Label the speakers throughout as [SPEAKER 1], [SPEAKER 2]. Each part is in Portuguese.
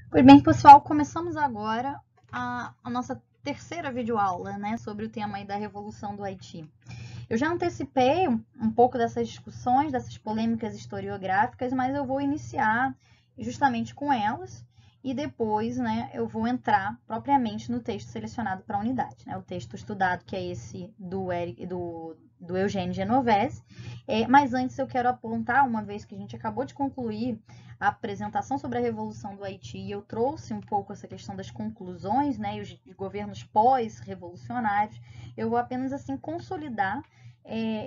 [SPEAKER 1] Pois bem, pessoal, começamos agora a nossa terceira videoaula, né, sobre o tema aí da Revolução do Haiti. Eu já antecipei um pouco dessas discussões, dessas polêmicas historiográficas, mas eu vou iniciar justamente com elas e depois, né, eu vou entrar propriamente no texto selecionado para a unidade, né, o texto estudado, que é esse do Eugênio Genovese. Mas antes eu quero apontar, uma vez que a gente acabou de concluir a apresentação sobre a Revolução do Haiti, e eu trouxe um pouco essa questão das conclusões, né, e os governos pós-revolucionários, eu vou apenas assim consolidar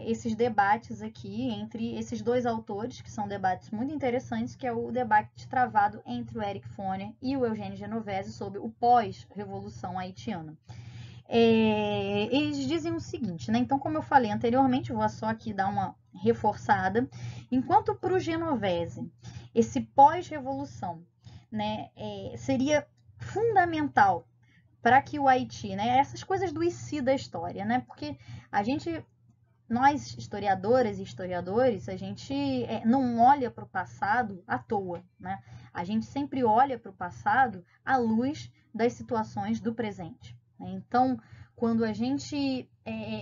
[SPEAKER 1] esses debates aqui entre esses dois autores, que são debates muito interessantes, que é o debate travado entre o Eric Foner e o Eugênio Genovese sobre o pós-revolução haitiana. Eles dizem o seguinte, né? Então, como eu falei anteriormente, vou só aqui dar uma reforçada. Enquanto para o Genovese, esse pós-revolução, né, seria fundamental para que o Haiti, né, essas coisas do IC da história, né, porque nós historiadoras e historiadores, a gente não olha para o passado à toa, né? A gente sempre olha para o passado à luz das situações do presente. Né? Então, quando a gente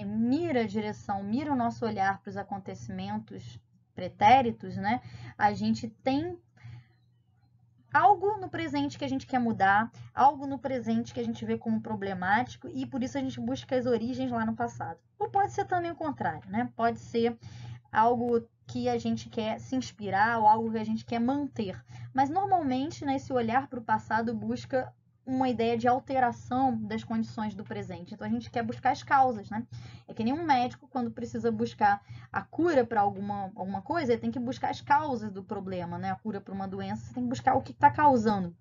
[SPEAKER 1] mira a direção, mira o nosso olhar para os acontecimentos pretéritos, né? A gente tem algo no presente que a gente quer mudar, algo no presente que a gente vê como problemático e por isso a gente busca as origens lá no passado. Ou pode ser também o contrário, né? Pode ser algo que a gente quer se inspirar ou algo que a gente quer manter. Mas normalmente, né, esse olhar para o passado busca uma ideia de alteração das condições do presente. Então a gente quer buscar as causas, né? É que nem um médico, quando precisa buscar a cura para alguma coisa, ele tem que buscar as causas do problema, né? A cura para uma doença, você tem que buscar o que está causando.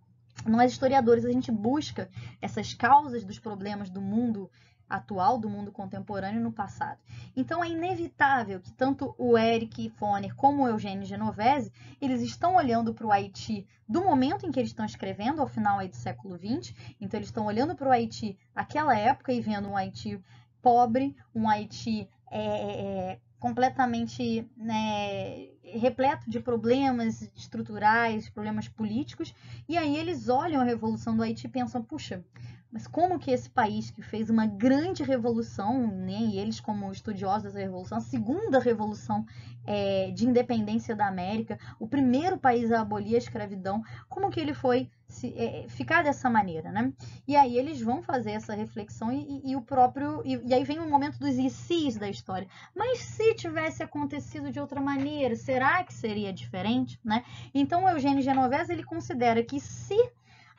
[SPEAKER 1] Nós, historiadores, a gente busca essas causas dos problemas do mundo atual, do mundo contemporâneo no passado. Então é inevitável que tanto o Eric Foner como o Eugênio Genovese, eles estão olhando para o Haiti do momento em que eles estão escrevendo, ao final aí do século XX, então eles estão olhando para o Haiti aquela época e vendo um Haiti pobre, um Haiti completamente, né, repleto de problemas estruturais, problemas políticos, e aí eles olham a Revolução do Haiti e pensam, puxa, mas como que esse país que fez uma grande revolução, né, e eles como estudiosos dessa revolução, a segunda revolução de independência da América, o primeiro país a abolir a escravidão, como que ele foi ficar dessa maneira, né? E aí eles vão fazer essa reflexão e aí vem o momento dos e se's da história. Mas se tivesse acontecido de outra maneira, será que seria diferente, né? Então o Eugênio Genovese ele considera que se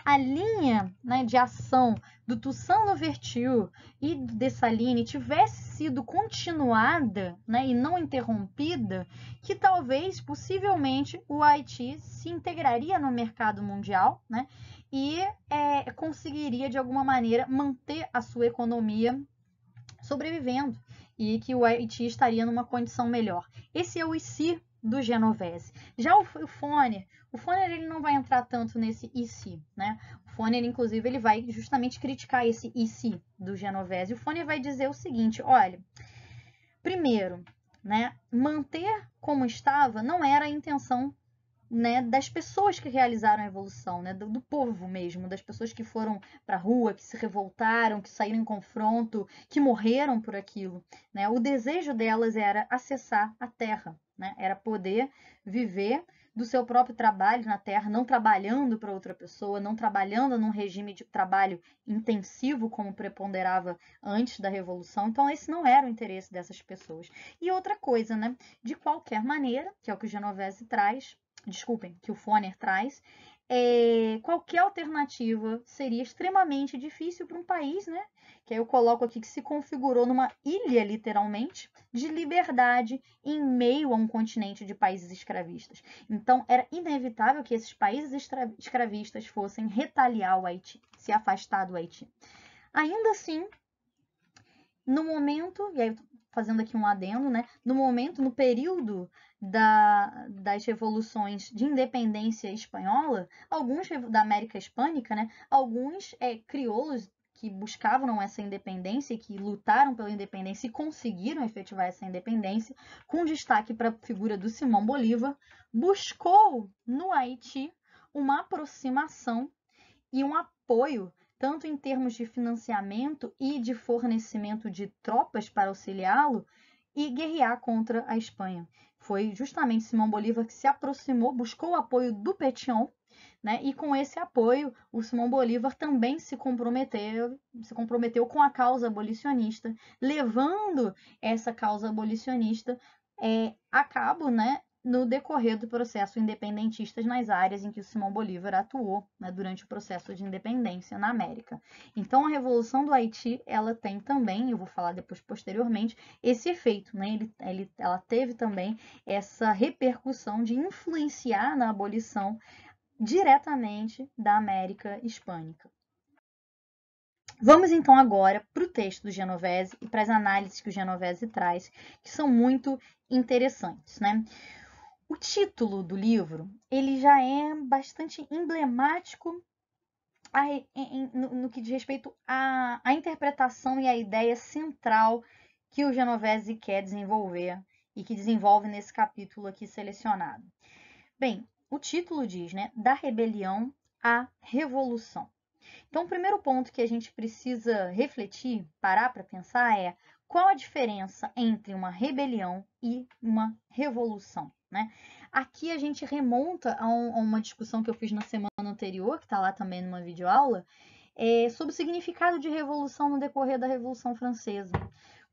[SPEAKER 1] a linha, né, de ação do Toussaint Louverture e do Dessalines tivesse sido continuada, né, e não interrompida, que talvez, possivelmente, o Haiti se integraria no mercado mundial, né, e conseguiria, de alguma maneira, manter a sua economia sobrevivendo e que o Haiti estaria numa condição melhor. Esse é o IC do Genovese. Já o Foner ele não vai entrar tanto nesse IC, né? O Foner, inclusive, ele vai justamente criticar esse IC do Genovese. O Foner vai dizer o seguinte, olha, primeiro, né, manter como estava não era a intenção, né, das pessoas que realizaram a revolução, né, do povo mesmo, das pessoas que foram para a rua, que se revoltaram, que saíram em confronto, que morreram por aquilo. Né? O desejo delas era acessar a terra, né? Era poder viver do seu próprio trabalho na terra, não trabalhando para outra pessoa, não trabalhando num regime de trabalho intensivo como preponderava antes da revolução. Então esse não era o interesse dessas pessoas. E outra coisa, né? De qualquer maneira, que é o que o Genovese traz, desculpem, que o Foner traz, qualquer alternativa seria extremamente difícil para um país, né? Que aí eu coloco aqui que se configurou numa ilha, literalmente, de liberdade em meio a um continente de países escravistas. Então, era inevitável que esses países escravistas fossem retaliar o Haiti, se afastar do Haiti. Ainda assim, no momento, e aí fazendo aqui um adendo, né? No período das revoluções de independência espanhola, alguns da América Hispânica, né? Alguns crioulos que buscavam essa independência e que lutaram pela independência e conseguiram efetivar essa independência, com destaque para a figura do Simão Bolívar, buscou no Haiti uma aproximação e um apoio, tanto em termos de financiamento e de fornecimento de tropas para auxiliá-lo e guerrear contra a Espanha. Foi justamente Simão Bolívar que se aproximou, buscou o apoio do Pétion, né? E com esse apoio, o Simão Bolívar também se comprometeu com a causa abolicionista, levando essa causa abolicionista a cabo, né, no decorrer do processo independentista nas áreas em que o Simão Bolívar atuou, né, durante o processo de independência na América. Então, a Revolução do Haiti, ela tem também, eu vou falar depois posteriormente, esse efeito, né? Ela teve também essa repercussão de influenciar na abolição diretamente da América Hispânica. Vamos então agora para o texto do Genovese e para as análises que o Genovese traz, que são muito interessantes, né? O título do livro, ele já é bastante emblemático no que diz respeito à interpretação e à ideia central que o Genovese quer desenvolver e que desenvolve nesse capítulo aqui selecionado. Bem, o título diz, né, da rebelião à revolução. Então, o primeiro ponto que a gente precisa refletir, parar para pensar é qual a diferença entre uma rebelião e uma revolução, né? Aqui a gente remonta a uma discussão que eu fiz na semana anterior, que está lá também numa videoaula, sobre o significado de revolução no decorrer da Revolução Francesa.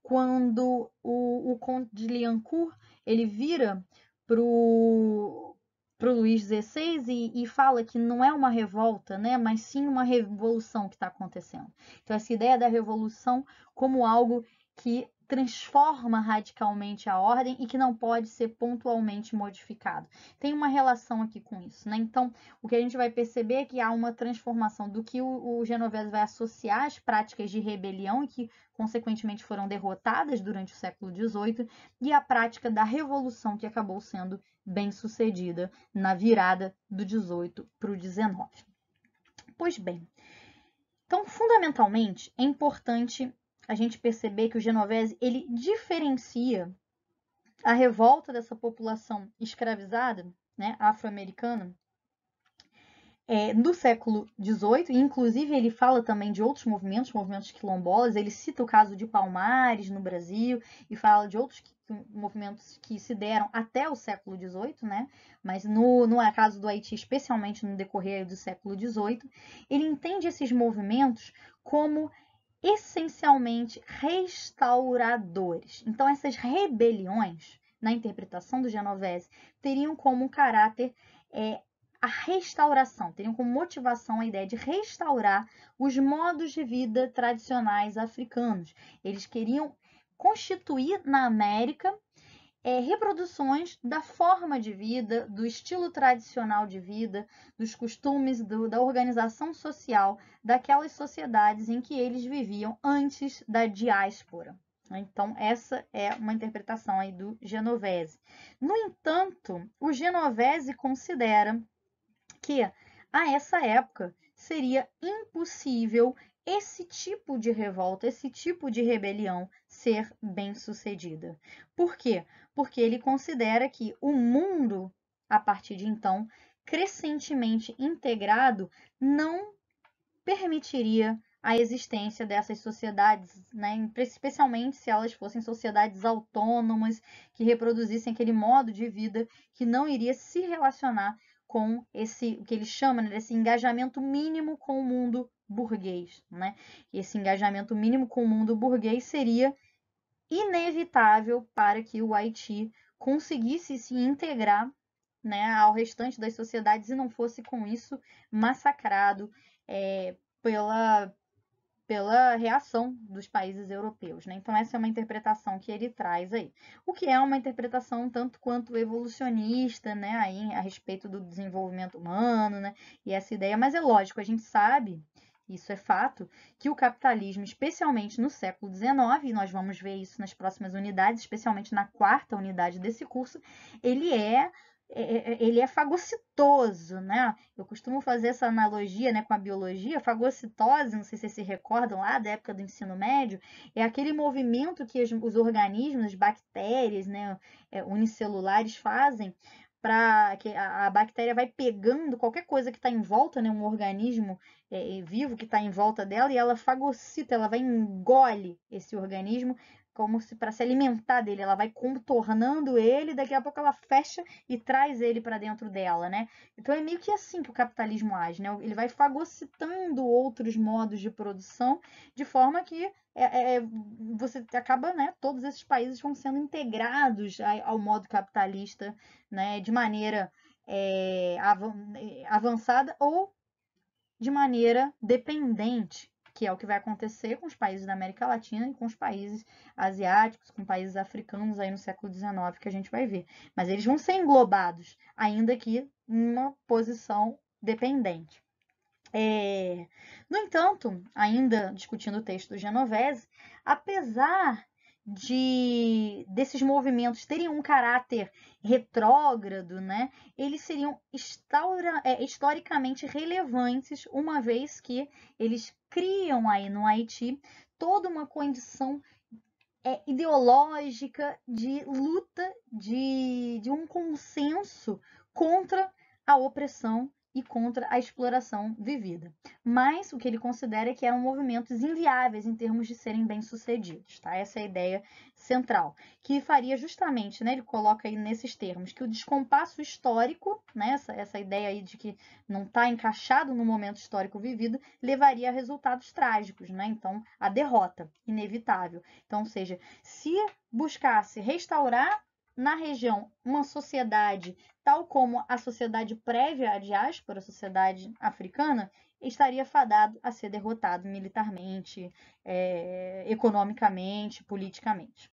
[SPEAKER 1] Quando o Conde de Liancourt, ele vira para o Luís XVI e fala que não é uma revolta, né, mas sim uma revolução que está acontecendo. Então, essa ideia da revolução como algo que transforma radicalmente a ordem e que não pode ser pontualmente modificado. Tem uma relação aqui com isso, né? Então, o que a gente vai perceber é que há uma transformação do que o Genovese vai associar às práticas de rebelião e que, consequentemente, foram derrotadas durante o século XVIII e a prática da revolução que acabou sendo bem sucedida na virada do 18 para o 19. Pois bem, então, fundamentalmente, é importante a gente perceber que o Genovese, ele diferencia a revolta dessa população escravizada, né, afro-americana, do século XVIII, e inclusive ele fala também de outros movimentos quilombolas, ele cita o caso de Palmares no Brasil e fala de outros movimentos que se deram até o século XVIII, né? Mas no caso do Haiti, especialmente no decorrer do século XVIII, ele entende esses movimentos como essencialmente restauradores. Então, essas rebeliões, na interpretação do Genovese, teriam como caráter a restauração, teriam como motivação a ideia de restaurar os modos de vida tradicionais africanos. Eles queriam constituir na América reproduções da forma de vida, do estilo tradicional de vida, dos costumes, da organização social daquelas sociedades em que eles viviam antes da diáspora. Então, essa é uma interpretação aí do Genovese. No entanto, o Genovese considera que, a essa época, seria impossível esse tipo de revolta, esse tipo de rebelião ser bem-sucedida. Por quê? Porque ele considera que o mundo, a partir de então, crescentemente integrado, não permitiria a existência dessas sociedades, né? Especialmente se elas fossem sociedades autônomas, que reproduzissem aquele modo de vida que não iria se relacionar com esse, o que ele chama, né, desse engajamento mínimo com o mundo burguês, né? E esse engajamento mínimo com o mundo burguês seria inevitável para que o Haiti conseguisse se integrar, né, ao restante das sociedades e não fosse com isso massacrado pela reação dos países europeus, né? Então, essa é uma interpretação que ele traz aí. O que é uma interpretação tanto quanto evolucionista, né? Aí, a respeito do desenvolvimento humano, né? E essa ideia. Mas é lógico, a gente sabe, isso é fato, que o capitalismo, especialmente no século XIX, e nós vamos ver isso nas próximas unidades, especialmente na quarta unidade desse curso, ele é fagocitoso, né? Eu costumo fazer essa analogia, né, com a biologia. Fagocitose, não sei se vocês se recordam lá da época do ensino médio, é aquele movimento que os organismos, as bactérias, né, unicelulares fazem para que a bactéria vai pegando qualquer coisa que está em volta, né, um organismo vivo que está em volta dela, e ela fagocita, ela vai engole esse organismo como se para se alimentar dele, ela vai contornando ele, daqui a pouco ela fecha e traz ele para dentro dela, né? Então é meio que assim que o capitalismo age, né? Ele vai fagocitando outros modos de produção, de forma que você acaba, né? Todos esses países vão sendo integrados ao modo capitalista, né? De maneira avançada ou de maneira dependente, que é o que vai acontecer com os países da América Latina e com os países asiáticos, com países africanos aí no século XIX, que a gente vai ver. Mas eles vão ser englobados, ainda que em uma posição dependente. No entanto, ainda discutindo o texto do Genovese, apesar desses movimentos terem um caráter retrógrado, né, eles seriam historicamente relevantes, uma vez que eles criam aí no Haiti toda uma condição ideológica de luta, de um consenso contra a opressão e contra a exploração vivida. Mas o que ele considera é que eram movimentos inviáveis em termos de serem bem-sucedidos, tá? Essa é a ideia central, que faria justamente, né, ele coloca aí nesses termos, que o descompasso histórico, né, essa ideia aí de que não está encaixado no momento histórico vivido, levaria a resultados trágicos, né? Então, a derrota inevitável. Então, ou seja, se buscasse restaurar na região uma sociedade tal como a sociedade prévia à diáspora, a sociedade africana, estaria fadado a ser derrotado militarmente, economicamente, politicamente.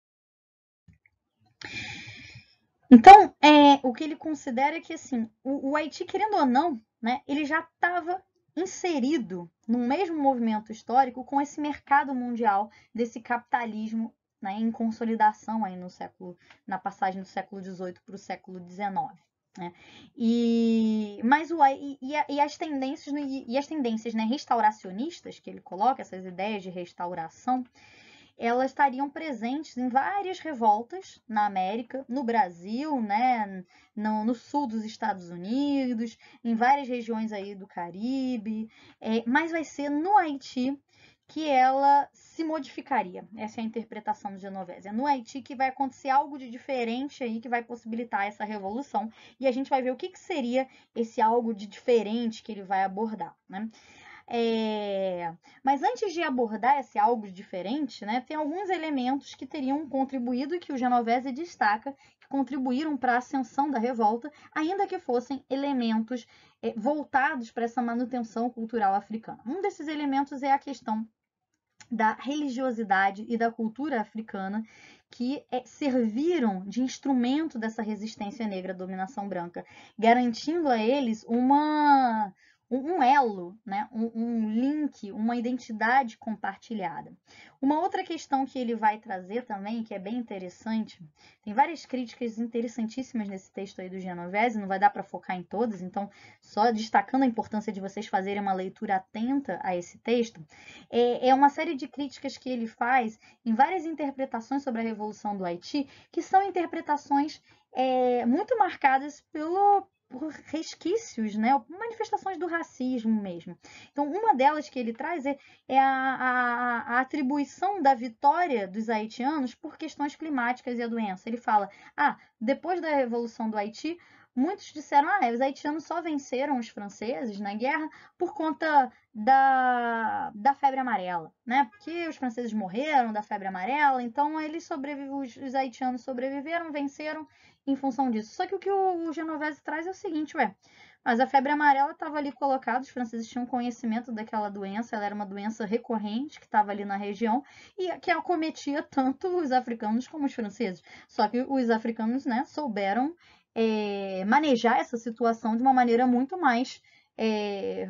[SPEAKER 1] Então, o que ele considera é que assim, o Haiti, querendo ou não, né, ele já estava inserido no mesmo movimento histórico com esse mercado mundial desse capitalismo, né, em consolidação aí na passagem do século XVIII para o século XIX. Né? As tendências, né, restauracionistas que ele coloca, essas ideias de restauração, elas estariam presentes em várias revoltas na América, no Brasil, né, no sul dos Estados Unidos, em várias regiões aí do Caribe, mas vai ser no Haiti que ela se modificaria. Essa é a interpretação do Genovese. É no Haiti que vai acontecer algo de diferente aí que vai possibilitar essa revolução, e a gente vai ver o que seria esse algo de diferente que ele vai abordar, né? Mas antes de abordar esse algo diferente, né, tem alguns elementos que teriam contribuído e que o Genovese destaca, que contribuíram para a ascensão da revolta, ainda que fossem elementos voltados para essa manutenção cultural africana. Um desses elementos é a questão da religiosidade e da cultura africana, que serviram de instrumento dessa resistência negra à dominação branca, garantindo a eles um elo, né? um link, uma identidade compartilhada. Uma outra questão que ele vai trazer também, que é bem interessante, tem várias críticas interessantíssimas nesse texto aí do Genovese, não vai dar para focar em todas, então só destacando a importância de vocês fazerem uma leitura atenta a esse texto, é uma série de críticas que ele faz em várias interpretações sobre a Revolução do Haiti, que são interpretações muito marcadas por resquícios, né? Manifestações do racismo mesmo. Então, uma delas que ele traz é a atribuição da vitória dos haitianos por questões climáticas e a doença. Ele fala, depois da Revolução do Haiti, muitos disseram, os haitianos só venceram os franceses na guerra por conta da febre amarela, né? Porque os franceses morreram da febre amarela, então os haitianos sobreviveram, venceram em função disso. Só que o que o Genovese traz é o seguinte, mas a febre amarela estava ali colocada, os franceses tinham conhecimento daquela doença, ela era uma doença recorrente que estava ali na região e que acometia tanto os africanos como os franceses. Só que os africanos, né, souberam manejar essa situação de uma maneira muito mais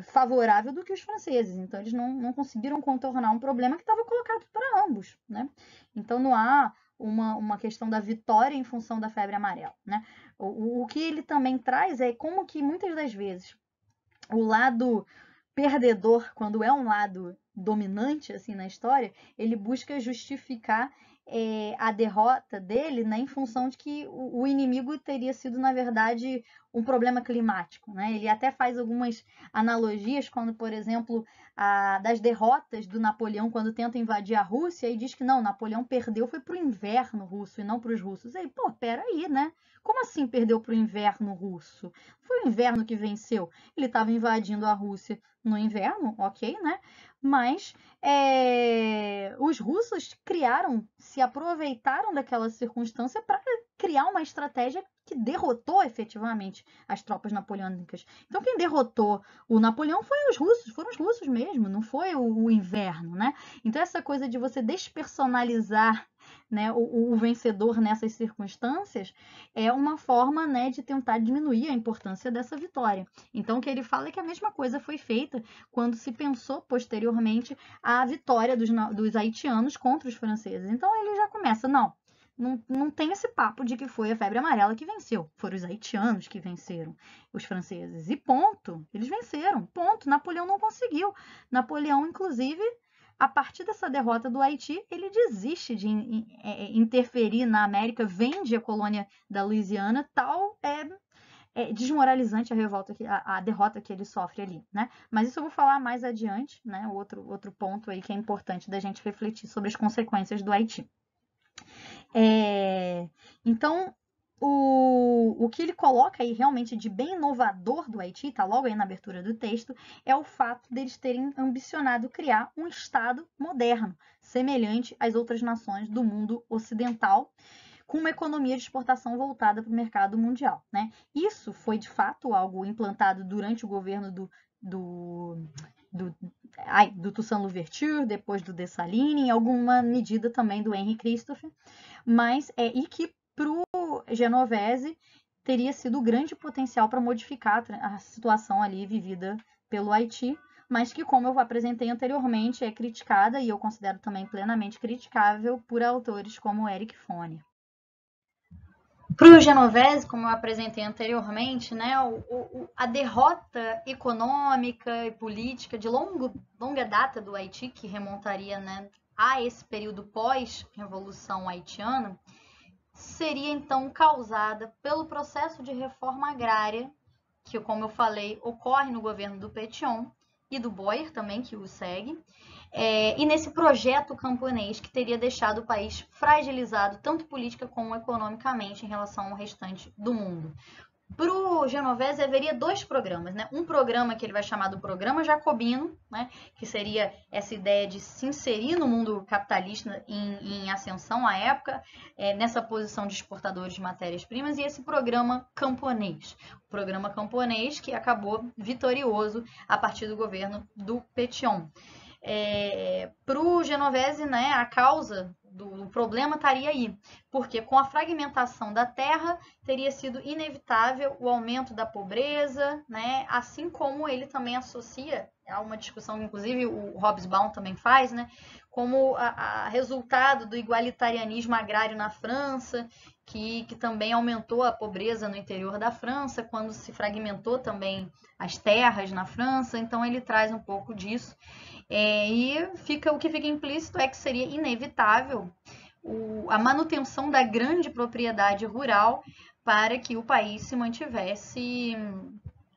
[SPEAKER 1] favorável do que os franceses. Então, eles não conseguiram contornar um problema que estava colocado para ambos, né? Então, não há uma questão da vitória em função da febre amarela, né? O que ele também traz é como que, muitas das vezes, o lado perdedor, quando é um lado dominante assim na história, ele busca justificar a derrota dele, né, em função de que o inimigo teria sido, na verdade, um problema climático, né? Ele até faz algumas analogias quando, por exemplo, das derrotas do Napoleão quando tenta invadir a Rússia e diz que não, Napoleão perdeu foi para o inverno russo e não para os russos. Aí, pô, peraí, né? Como assim perdeu para o inverno russo? Foi o inverno que venceu. Ele estava invadindo a Rússia no inverno, ok, né? Mas os russos se aproveitaram daquela circunstância para criar uma estratégia que derrotou efetivamente as tropas napoleônicas. Então, quem derrotou o Napoleão foram os russos mesmo, não foi o inverno, né? Então, essa coisa de você despersonalizar, né, o vencedor nessas circunstâncias é uma forma, né, de tentar diminuir a importância dessa vitória. Então, o que ele fala é que a mesma coisa foi feita quando se pensou posteriormente a vitória dos haitianos contra os franceses. Então, ele já começa, não tem esse papo de que foi a febre amarela que venceu. Foram os haitianos que venceram os franceses. E ponto. Eles venceram. Ponto. Napoleão não conseguiu. Napoleão, inclusive, a partir dessa derrota do Haiti, ele desiste de interferir na América, vende a colônia da Louisiana, tal desmoralizante a derrota que ele sofre ali, né? Mas isso eu vou falar mais adiante, né? Outro ponto aí que é importante da gente refletir sobre as consequências do Haiti. Então, o que ele coloca aí realmente de bem inovador do Haiti, tá logo aí na abertura do texto, é o fato deles terem ambicionado criar um Estado moderno, semelhante às outras nações do mundo ocidental, com uma economia de exportação voltada para o mercado mundial, né? Isso foi, de fato, algo implantado durante o governo do Toussaint Louverture, depois do Dessalines, em alguma medida também do Henri Christophe, mas e que para o Genovese teria sido o grande potencial para modificar a situação ali vivida pelo Haiti, mas que, como eu apresentei anteriormente, é criticada e eu considero também plenamente criticável por autores como Eric Foner. Para o Genovese, como eu apresentei anteriormente, né, a derrota econômica e política de longa data do Haiti, que remontaria, né, a esse período pós-revolução haitiana, seria então causada pelo processo de reforma agrária, que, como eu falei, ocorre no governo do Pétion e do Boyer também, que o segue, e nesse projeto camponês que teria deixado o país fragilizado, tanto política como economicamente, em relação ao restante do mundo. Para o Genovese haveria dois programas, né? Um programa que ele vai chamar do Programa Jacobino, né? Que seria essa ideia de se inserir no mundo capitalista em ascensão à época, nessa posição de exportadores de matérias-primas, e esse Programa Camponês. O Programa Camponês que acabou vitorioso a partir do governo do Pétion. Para o Genovese, né, a causa do problema estaria aí, porque com a fragmentação da terra teria sido inevitável o aumento da pobreza, né, assim como ele também associa a uma discussão que inclusive o Hobsbawm também faz, né, como a resultado do igualitarianismo agrário na França, que também aumentou a pobreza no interior da França, quando se fragmentou também as terras na França, então ele traz um pouco disso. E o que fica implícito é que seria inevitável a manutenção da grande propriedade rural para que o país se mantivesse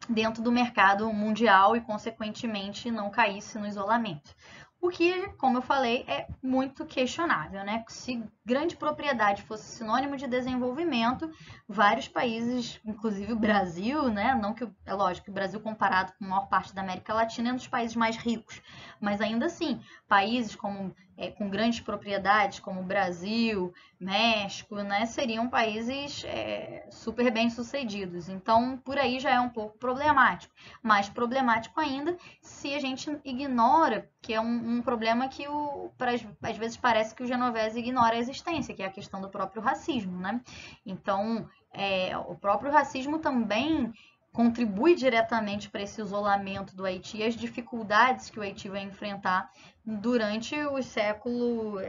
[SPEAKER 1] dentro do mercado mundial e, consequentemente, não caísse no isolamento. O que, como eu falei, é muito questionável, né? Se grande propriedade fosse sinônimo de desenvolvimento, vários países, inclusive o Brasil, né? Não que, é lógico que o Brasil, comparado com a maior parte da América Latina, é um dos países mais ricos, mas ainda assim, países com grandes propriedades, como o Brasil, México, né? Seriam países super bem sucedidos. Então, por aí já é um pouco problemático. Mais problemático ainda se a gente ignora que é um problema que às vezes parece que o Genovese ignora a existência, que é a questão do próprio racismo, né? Então, o próprio racismo também contribui diretamente para esse isolamento do Haiti e as dificuldades que o Haiti vai enfrentar durante o século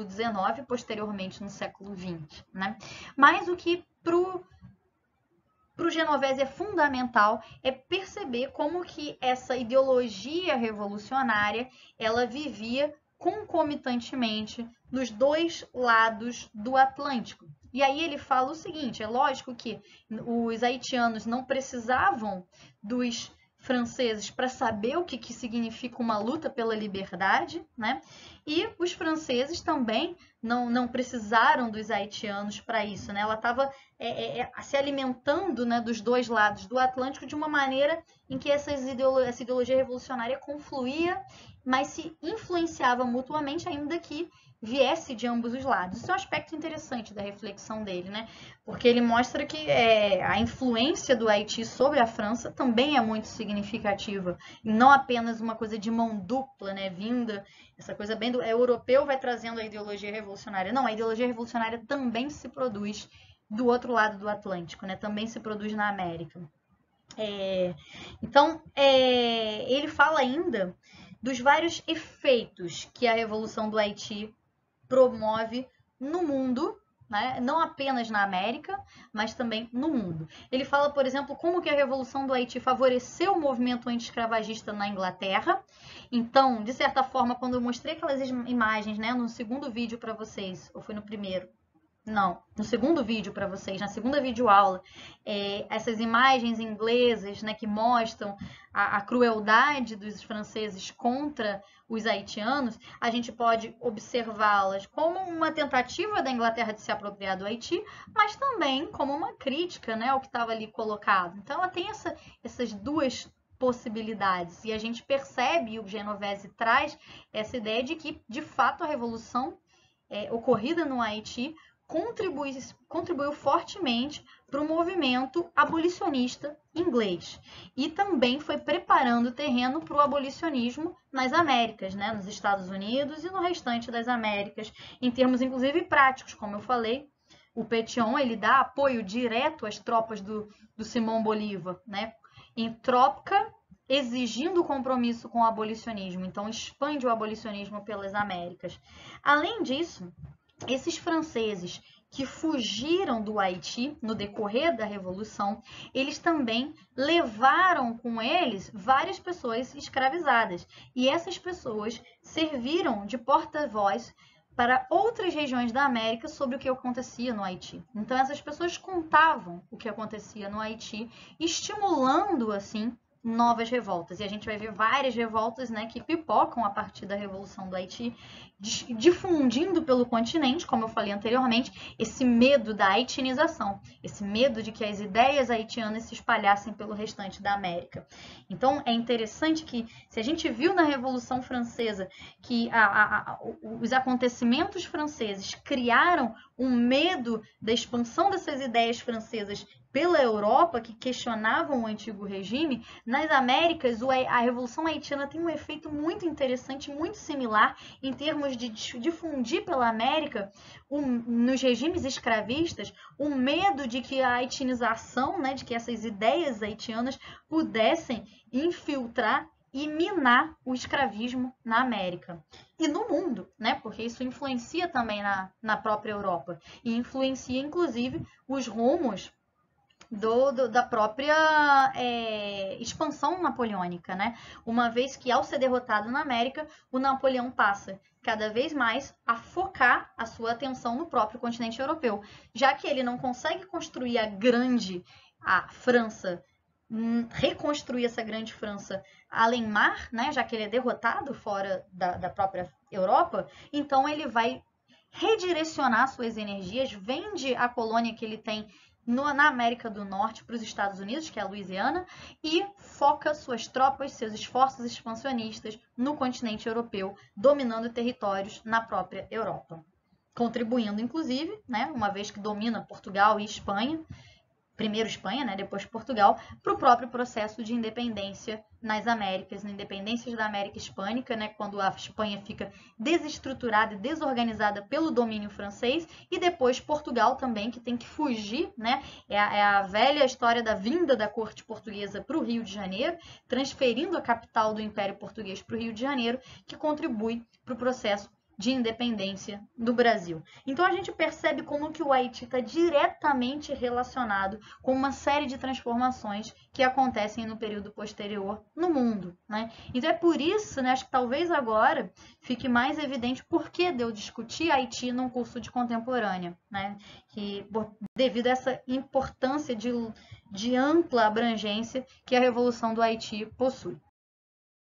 [SPEAKER 1] XIX e posteriormente no século XX, né? Mas o que para o Genovese é fundamental é perceber como que essa ideologia revolucionária ela vivia concomitantemente nos dois lados do Atlântico. E aí ele fala o seguinte, é lógico que os haitianos não precisavam dos franceses para saber o que significa uma luta pela liberdade, né? E os franceses também não precisaram dos haitianos para isso, né? Ela estava se alimentando, né, dos dois lados do Atlântico de uma maneira em que essa ideologia revolucionária confluía, mas se influenciava mutuamente, ainda que viesse de ambos os lados. Isso é um aspecto interessante da reflexão dele, né? Porque ele mostra que a influência do Haiti sobre a França também é muito significativa, e não apenas uma coisa de mão dupla, né? Vinda, essa coisa bem do europeu vai trazendo a ideologia revolucionária. Não, a ideologia revolucionária também se produz do outro lado do Atlântico, né? Também se produz na América. Então, ele fala ainda dos vários efeitos que a Revolução do Haiti promove no mundo, né? Não apenas na América, mas também no mundo. Ele fala, por exemplo, como que a Revolução do Haiti favoreceu o movimento anti-escravagista na Inglaterra. Então, de certa forma, quando eu mostrei aquelas imagens, né, no segundo vídeo para vocês, ou foi no primeiro? Não, no segundo vídeo para vocês, na segunda videoaula, essas imagens inglesas, né, que mostram a crueldade dos franceses contra os haitianos, a gente pode observá-las como uma tentativa da Inglaterra de se apropriar do Haiti, mas também como uma crítica, né, ao que estava ali colocado. Então, ela tem essas duas possibilidades, e a gente percebe, e o Genovese traz essa ideia de que, de fato, a revolução ocorrida no Haiti contribuiu fortemente para o movimento abolicionista inglês e também foi preparando o terreno para o abolicionismo nas Américas, né, nos Estados Unidos e no restante das Américas, em termos inclusive práticos, como eu falei. O Pétion, ele dá apoio direto às tropas do Simão Bolívar, né, em troca, exigindo o compromisso com o abolicionismo. Então, expande o abolicionismo pelas Américas. Além disso, esses franceses que fugiram do Haiti no decorrer da Revolução, eles também levaram com eles várias pessoas escravizadas. E essas pessoas serviram de porta-voz para outras regiões da América sobre o que acontecia no Haiti. Então, essas pessoas contavam o que acontecia no Haiti, estimulando, assim, novas revoltas. E a gente vai ver várias revoltas, né, que pipocam a partir da Revolução do Haiti, difundindo pelo continente, como eu falei anteriormente, esse medo da haitianização, esse medo de que as ideias haitianas se espalhassem pelo restante da América. Então, é interessante que, se a gente viu na Revolução Francesa que os acontecimentos franceses criaram um medo da expansão dessas ideias francesas pela Europa, que questionavam o antigo regime, nas Américas a Revolução Haitiana tem um efeito muito interessante, muito similar, em termos de difundir pela América, nos regimes escravistas, o medo de que a haitianização, né, de que essas ideias haitianas pudessem infiltrar e minar o escravismo na América. E no mundo, né? Porque isso influencia também na própria Europa. E influencia, inclusive, os rumos da própria expansão napoleônica, né? Uma vez que, ao ser derrotado na América, o Napoleão passa cada vez mais a focar a sua atenção no próprio continente europeu, já que ele não consegue construir a França, reconstruir essa grande França além mar, né? Já que ele é derrotado fora da própria Europa, então ele vai redirecionar suas energias, vende a colônia que ele tem na América do Norte para os Estados Unidos, que é a Louisiana, e foca suas tropas, seus esforços expansionistas no continente europeu, dominando territórios na própria Europa. Contribuindo, inclusive, né, uma vez que domina Portugal e Espanha, primeiro Espanha, né, depois Portugal, para o próprio processo de independência nas Américas, na independência da América Hispânica, né, quando a Espanha fica desestruturada e desorganizada pelo domínio francês, e depois Portugal também, que tem que fugir, né, é a velha história da vinda da corte portuguesa para o Rio de Janeiro, transferindo a capital do Império Português para o Rio de Janeiro, que contribui para o processo de independência do Brasil. Então a gente percebe como que o Haiti está diretamente relacionado com uma série de transformações que acontecem no período posterior no mundo, né? Então é por isso, né, acho que talvez agora fique mais evidente por que eu discutir Haiti num curso de contemporânea, né? Que devido a essa importância de ampla abrangência que a Revolução do Haiti possui.